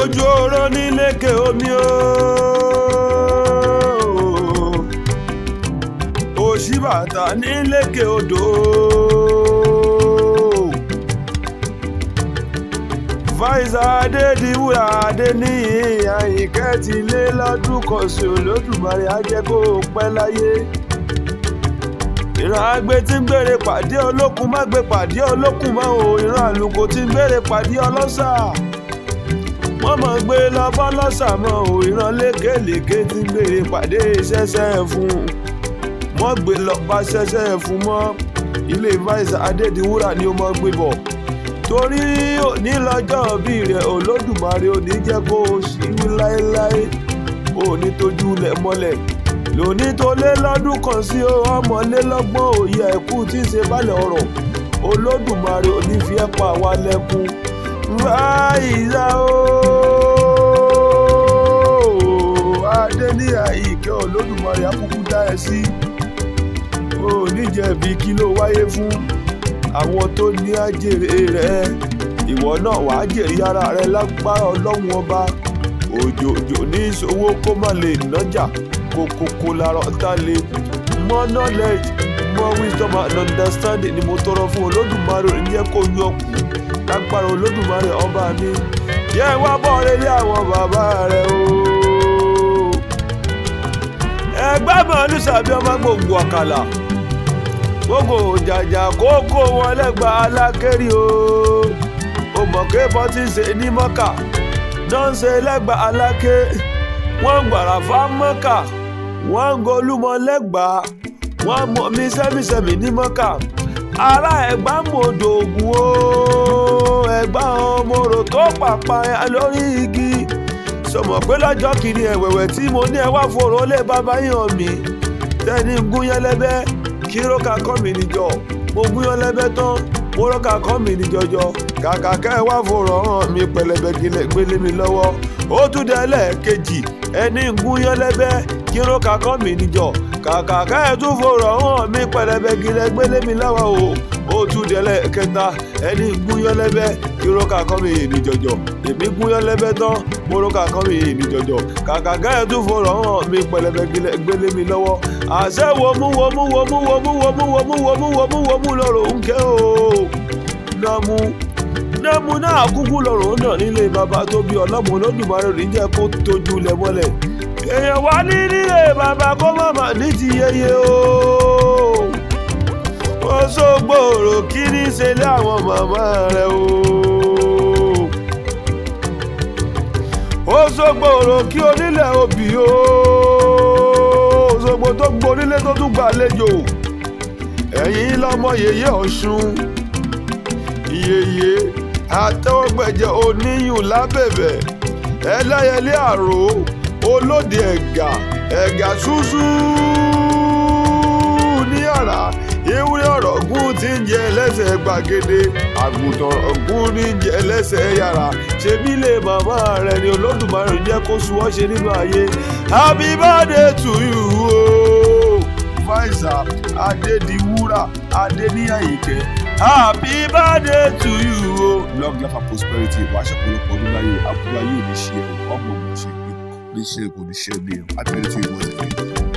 ojú oró nílékè omi o òṣìbàtà nílékè odò Fáìsà Adédìwúrà Adéníyì Àyìnkẹ́ ti lé lọ́dún kan sí Olódùmarè á jẹ́ kó pẹ́ láyé. ìran agbe tí ń gbére pàdé olókun má gbé pàdé olókun mọ́ o ìran àlùkò tí ń gbére pàdé ọlọ́ṣà wọ́n mọ̀ gbé lọ bọ́lọ́ṣà mọ́ o ìran lékèlékè tí ń gbére pàdé ṣẹ́ṣẹ́ fún wọ́n gbé lọ bá ṣẹ́ṣẹ́ fún mọ́ ilé Fáìsà Adédìwúrà ni ó mọ̀ gbé bọ̀ torí òní lọ́jọ́ bí rẹ̀ Olódùmarè ò ní jẹ́ kó o ṣì wí láéláé òní tójú lẹ̀ mọ́lẹ̀ lóní tó lé lọ́dún kan sí ọmọlélọ́gbọ̀n òye ẹ̀kú tí ń ṣe balẹ̀ ọ̀rọ̀ Olódùmarè ò ní fi ẹ́ pa wá lẹ́kún. Fáìsà Adéníyì Àyìnkẹ́ Olódùmarè akúkú dá ẹ sí oníjẹ̀bi kí ló wáyé fún àwọn tó ní àjèrè rẹ̀ ìwọ náà wàá jèrè ara rẹ̀ lágbára Ọlọ́run ọba òjòjò ní ìṣòwò kó má lè nájà kókókó lára ọ̀tá lè more knowledge more wisdom and understanding ni mo tọrọ fún Olódùmarè ò ní jẹ́ kó yan kù lágbára Olódùmarè ọba mi yẹ wá bọ́ relé àwọn bàbá rẹ̀ o. ẹgbẹ́ mọ̀ọ́lù sàbí ọmọ gbòǹgbò ọ̀kàlà gbogbo jàjà kókó wọn lẹ́gbàá alákẹ́rì o mọ̀ pé bọ́tí ṣe ní mọ́kà náà ń ṣe lẹ́gbàá alákẹ́ wọ́n ń gbàrà fá mọ́kà wọ́n ń golúmọ lẹ́gbàá wọ́n mọ̀ mí sẹ́mísẹ́mí ní mọ́kà ará ẹ̀gbá mọ̀ọ́dọ̀ ògùn o ẹ̀gbá ọmọọ̀rọ̀ tó pàpà lórí igi sọmọ pé lọ́jọ́ kìíní ẹ̀wẹ̀wẹ̀ tí mo ní ẹ wá fòrò lé bàbá yìí hàn mí tẹ́ni ń gúnyán lẹ́bẹ́ kí rókà kọ́ mi níjọ mo gúnyán lẹ́bẹ́ tán mo rókà kọ́ mi níjọjọ kàkà kẹ́ ẹ wá fòrò hàn mí pẹlẹbẹ gilẹ̀ gbélé mi lọ́wọ́ ó tún délẹ̀ kejì ẹni ń gúnyán lẹ́bẹ́ kí rókà kọ́ mi níjọ kàkà kẹ́ ẹ tún fòrò hàn mí pẹlẹbẹ gilẹ̀ gbélé mi lọ́wọ́ ó tún délẹ̀ kẹta ẹni ń gúnyán lẹ́bẹ́ kí rókà kọ́ mi níjọjọ èmi gúnyán lẹ́bẹ́ tán mo rókà kọ́ mi níjọjọ kàkà kẹ́ ẹ tún fòrò hàn mí pẹlẹbẹ gilẹ̀ gbélé mi lọ́wọ́ àṣẹ wòmú lọ́rọ̀ ń kẹ́ o nàmú náà kúkú lọ́rọ̀ náà nílé bàbá tó bí ọlọ́mọ Olódùmarè rí jẹ́ kó tójú lẹ̀ mọ́lẹ̀ èèyàn wá ní nílé bàbá kó màmá ní ti yeye o ó sógbòrò kí ní ṣe lé àwọn màmá rẹ o ó sógbòrò kí onílẹ̀ òbí o Òṣogbo tó gbonílé tó tún gbàlejò ẹ̀yin lọ́mọ yèyé Ọ̀ṣun yèyé àtẹwọ́gbẹ̀jẹ̀ oníyùn lábẹ̀bẹ̀ ẹlẹ́yẹlé àrò olóde ẹ̀gà ṣúṣú ní àrà ewúrẹ́ ọ̀rọ̀gún tí ń jẹ lẹ́sẹ̀ gbàgede àgùntàn ọ̀gún ní ń jẹ lẹ́sẹ̀ yàrá ṣebí lè màmá rẹ̀ ni Olódùmarè jẹ́ kó sunwọ́ ṣe nínú ayé happy birthday to you o Fáìsà Adédìwúrà Adéníyì Àyìnkẹ́ happy birthday to you o long life and prosperity wàá ṣàpọ̀lọpọ̀ ọdún láyé àbúrò ayé ò ní ṣe ẹ̀ ọmọ ọmọ ṣe pé ní ṣe kò ní ṣe ní ẹ̀ happy birthday to you once again.